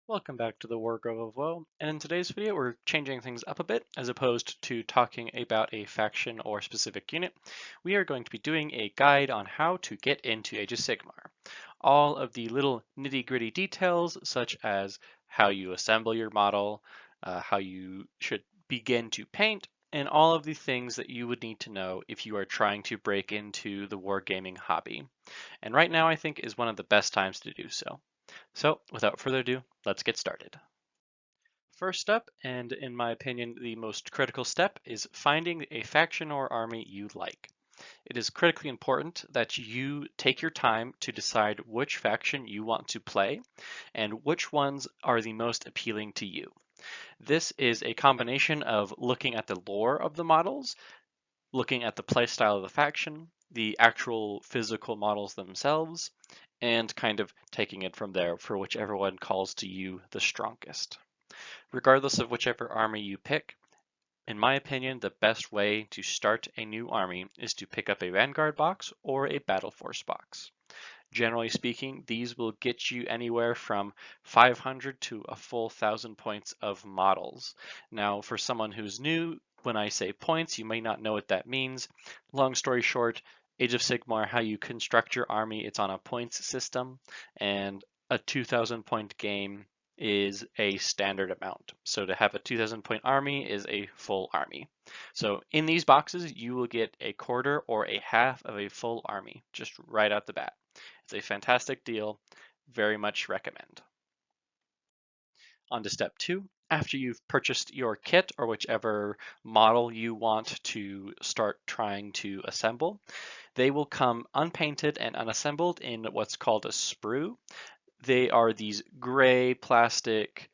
Welcome back to the Wardrobe of Woe, and in today's video we're changing things up a bit. As opposed to talking about a faction or specific unit, we are going to be doing a guide on how to get into Age of Sigmar. All of the little nitty-gritty details, such as how you assemble your model, how you should begin to paint, and all of the things that you would need to know if you are trying to break into the wargaming hobby. And right now I think is one of the best times to do so. So, without further ado, let's get started. First up, and in my opinion, the most critical step, is finding a faction or army you like. It is critically important that you take your time to decide which faction you want to play and which ones are the most appealing to you. This is a combination of looking at the lore of the models, looking at the playstyle of the faction, the actual physical models themselves, and kind of taking it from there for whichever one calls to you the strongest. Regardless of whichever army you pick, in my opinion, the best way to start a new army is to pick up a Vanguard box or a Battle Force box. Generally speaking, these will get you anywhere from 500 to a full 1,000 points of models. Now, for someone who's new, when I say points, you may not know what that means. Long story short, Age of Sigmar, how you construct your army, it's on a points system, and a 2,000 point game is a standard amount. So to have a 2,000 point army is a full army. So in these boxes, you will get a quarter or a half of a full army, just right out the bat. It's a fantastic deal. Very much recommend. On to step two. After you've purchased your kit or whichever model you want to start trying to assemble, they will come unpainted and unassembled in what's called a sprue. They are these gray plastic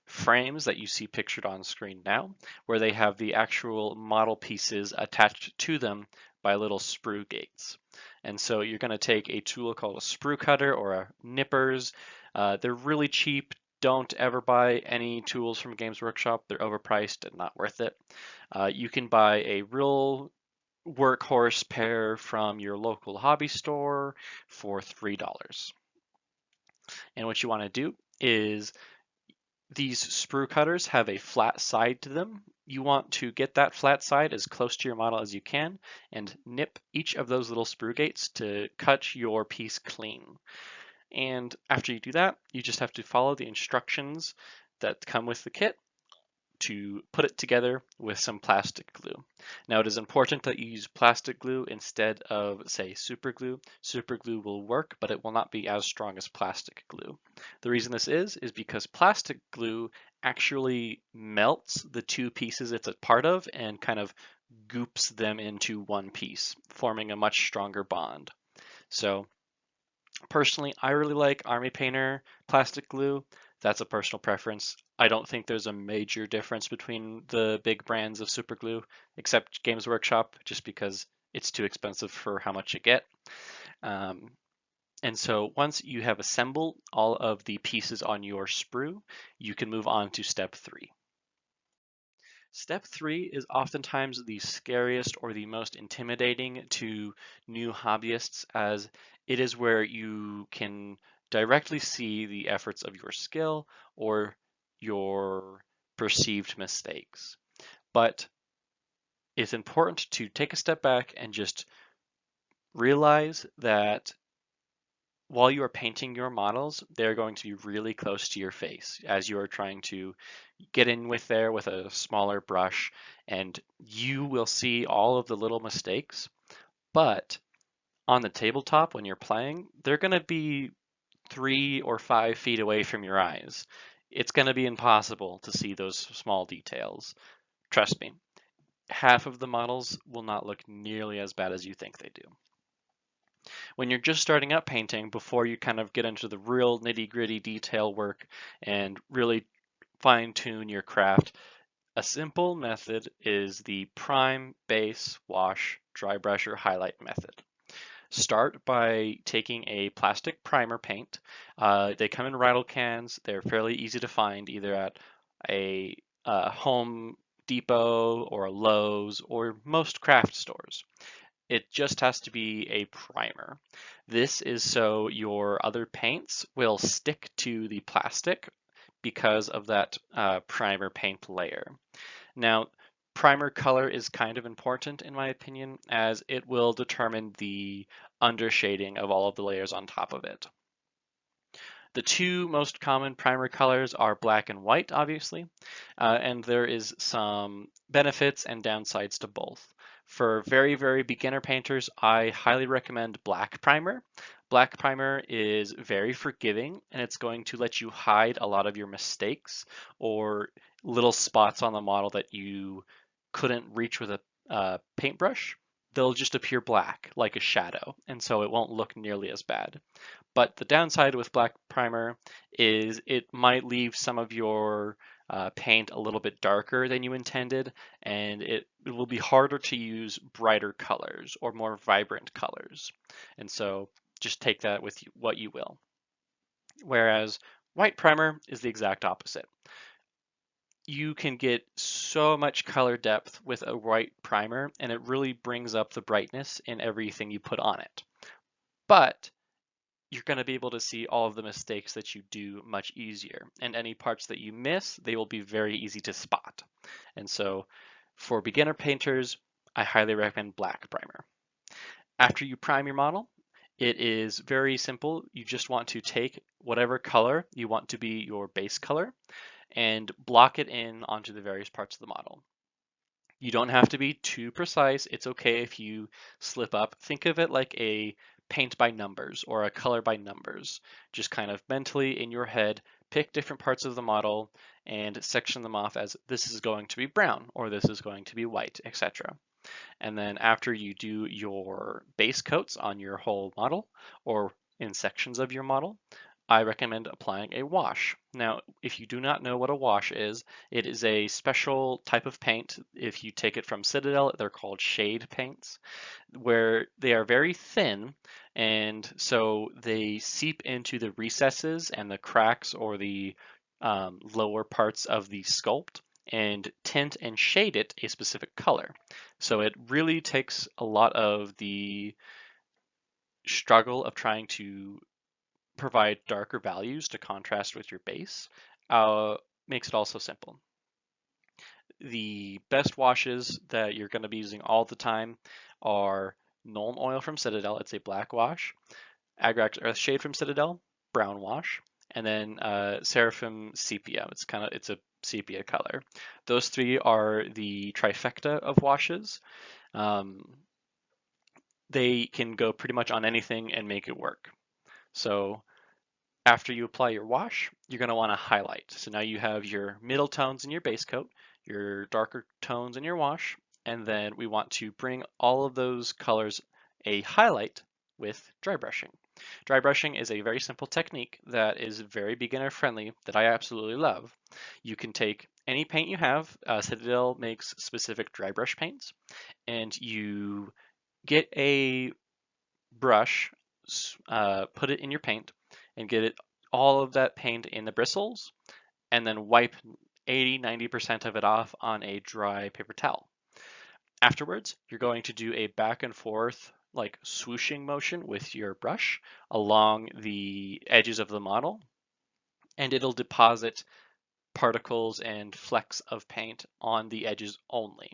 frames that you see pictured on screen now, where they have the actual model pieces attached to them by little sprue gates. And so you're going to take a tool called a sprue cutter or a nippers. They're really cheap. Don't ever buy any tools from Games Workshop. They're overpriced and not worth it. You can buy a real workhorse pair from your local hobby store for $3. And what you want to do is these sprue cutters have a flat side to them. You want to get that flat side as close to your model as you can and nip each of those little sprue gates to cut your piece clean. And after you do that, you just have to follow the instructions that come with the kit to put it together with some plastic glue. Now it is important that you use plastic glue instead of, say, super glue. Super glue will work, but it will not be as strong as plastic glue. The reason this is because plastic glue actually melts the two pieces it's a part of and kind of goops them into one piece, forming a much stronger bond. So personally, I really like Army Painter plastic glue. That's a personal preference. I don't think there's a major difference between the big brands of super glue, except Games Workshop, just because it's too expensive for how much you get. Um, and so once you have assembled all of the pieces on your sprue, you can move on to step three. Step three is oftentimes the scariest or the most intimidating to new hobbyists, as it is where you can directly see the efforts of your skill or your perceived mistakes. But it's important to take a step back and just realize that while you are painting your models, they're going to be really close to your face as you are trying to get in with there with a smaller brush, and you will see all of the little mistakes. But on the tabletop, when you're playing, they're going to be 3 or 5 feet away from your eyes. It's going to be impossible to see those small details. Trust me, half of the models will not look nearly as bad as you think they do. When you're just starting out painting, before you kind of get into the real nitty-gritty detail work and really fine-tune your craft, a simple method is the prime, base, wash, dry brush, or highlight method. Start by taking a plastic primer paint. They come in rattle cans. They're fairly easy to find either at a Home Depot or a Lowe's or most craft stores. It just has to be a primer. This is so your other paints will stick to the plastic because of that primer paint layer. Now, primer color is kind of important in my opinion, as it will determine the undershading of all of the layers on top of it. The two most common primer colors are black and white, obviously, and there is some benefits and downsides to both. For very, very beginner painters, I highly recommend black primer. Black primer is very forgiving, and it's going to let you hide a lot of your mistakes or little spots on the model that you couldn't reach with a paintbrush. They'll just appear black, like a shadow, and so it won't look nearly as bad. But the downside with black primer is it might leave some of your paint a little bit darker than you intended, and it will be harder to use brighter colors or more vibrant colors. And so just take that with what you will. Whereas white primer is the exact opposite. You can get so much color depth with a white primer, and it really brings up the brightness in everything you put on it. But you're going to be able to see all of the mistakes that you do much easier. And any parts that you miss, they will be very easy to spot. And so for beginner painters, I highly recommend black primer. After you prime your model, it is very simple. You just want to take whatever color you want to be your base color and block it in onto the various parts of the model. You don't have to be too precise. It's okay if you slip up. Think of it like a paint by numbers or a color by numbers. Just kind of mentally in your head, pick different parts of the model and section them off as this is going to be brown or this is going to be white, etc. And then after you do your base coats on your whole model or in sections of your model, I recommend applying a wash. Now, if you do not know what a wash is, it is a special type of paint. If you take it from Citadel, they're called shade paints, where they are very thin, and so they seep into the recesses and the cracks or the lower parts of the sculpt and tint and shade it a specific color. So it really takes a lot of the struggle of trying to provide darker values to contrast with your base, makes it also simple. The best washes that you're going to be using all the time are Nuln Oil from Citadel, it's a black wash, Agrax Earthshade from Citadel, brown wash, and then Seraphim Sepia. It's a sepia color. Those three are the trifecta of washes. They can go pretty much on anything and make it work. So after you apply your wash, you're going to want to highlight. So now you have your middle tones in your base coat, your darker tones in your wash, and then we want to bring all of those colors a highlight with dry brushing. Dry brushing is a very simple technique that is very beginner friendly that I absolutely love. You can take any paint you have, Citadel makes specific dry brush paints, and you get a brush, put it in your paint, and get it all of that paint in the bristles, and then wipe 80–90% of it off on a dry paper towel. Afterwards, you're going to do a back and forth like swooshing motion with your brush along the edges of the model, and it'll deposit particles and flecks of paint on the edges only.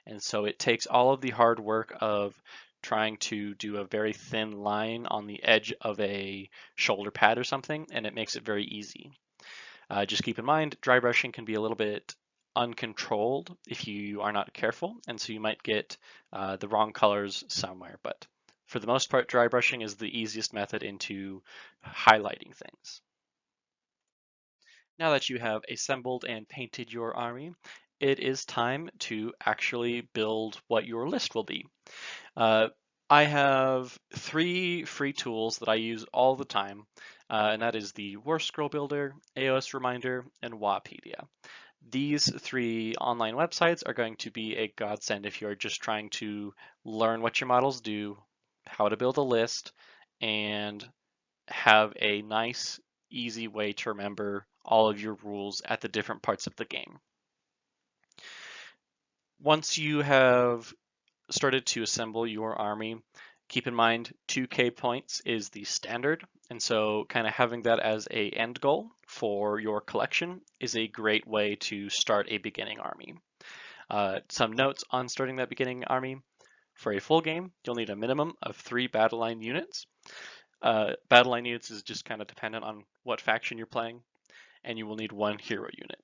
And so it takes all of the hard work of trying to do a very thin line on the edge of a shoulder pad or something, and it makes it very easy. Just keep in mind, dry brushing can be a little bit uncontrolled if you are not careful, and so you might get the wrong colors somewhere. But for the most part, dry brushing is the easiest method into highlighting things. Now that you have assembled and painted your army, it is time to actually build what your list will be. I have 3 free tools that I use all the time, and that is the War Scroll Builder, AOS Reminder, and Wapedia. These 3 online websites are going to be a godsend if you're just trying to learn what your models do, how to build a list, and have a nice, easy way to remember all of your rules at the different parts of the game. Once you have started to assemble your army, Keep in mind 2K points is the standard, and so kind of having that as a end goal for your collection is a great way to start a beginning army. Some notes on starting that beginning army. For a full game, you'll need a minimum of 3 battle line units. Battle line units is just kind of dependent on what faction you're playing, and you will need 1 hero unit.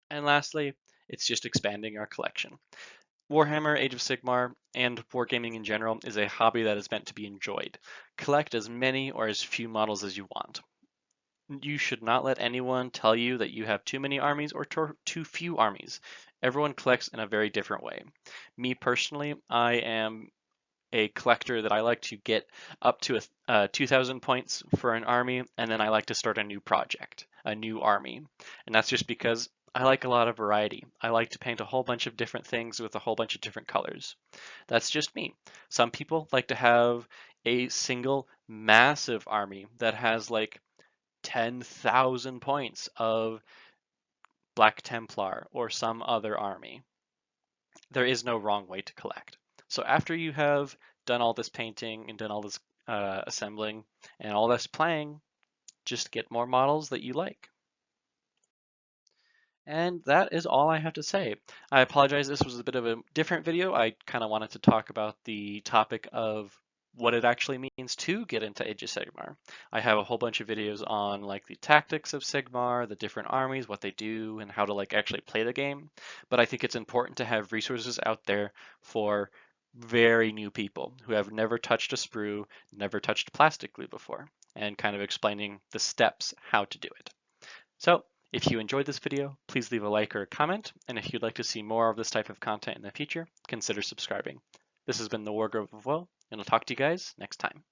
And lastly, it's just expanding our collection. Warhammer, Age of Sigmar, and wargaming in general is a hobby that is meant to be enjoyed. Collect as many or as few models as you want. You should not let anyone tell you that you have too many armies or too few armies. Everyone collects in a very different way. Me personally, I am a collector that I like to get up to 2,000 points for an army, and then I like to start a new project, a new army. And that's just because I like a lot of variety. I like to paint a whole bunch of different things with a whole bunch of different colors. That's just me. Some people like to have a single massive army that has like 10,000 points of Black Templar or some other army. There is no wrong way to collect. So after you have done all this painting and done all this assembling and all this playing, just get more models that you like. And that is all I have to say. I apologize, this was a bit of a different video. I kind of wanted to talk about the topic of what it actually means to get into Age of Sigmar. I have a whole bunch of videos on like the tactics of Sigmar, the different armies, what they do, and how to like actually play the game. But I think it's important to have resources out there for very new people who have never touched a sprue, never touched plastic glue before, and kind of explaining the steps how to do it. So if you enjoyed this video, please leave a like or a comment, and if you'd like to see more of this type of content in the future, consider subscribing. This has been the Wargrove of Woe, and I'll talk to you guys next time.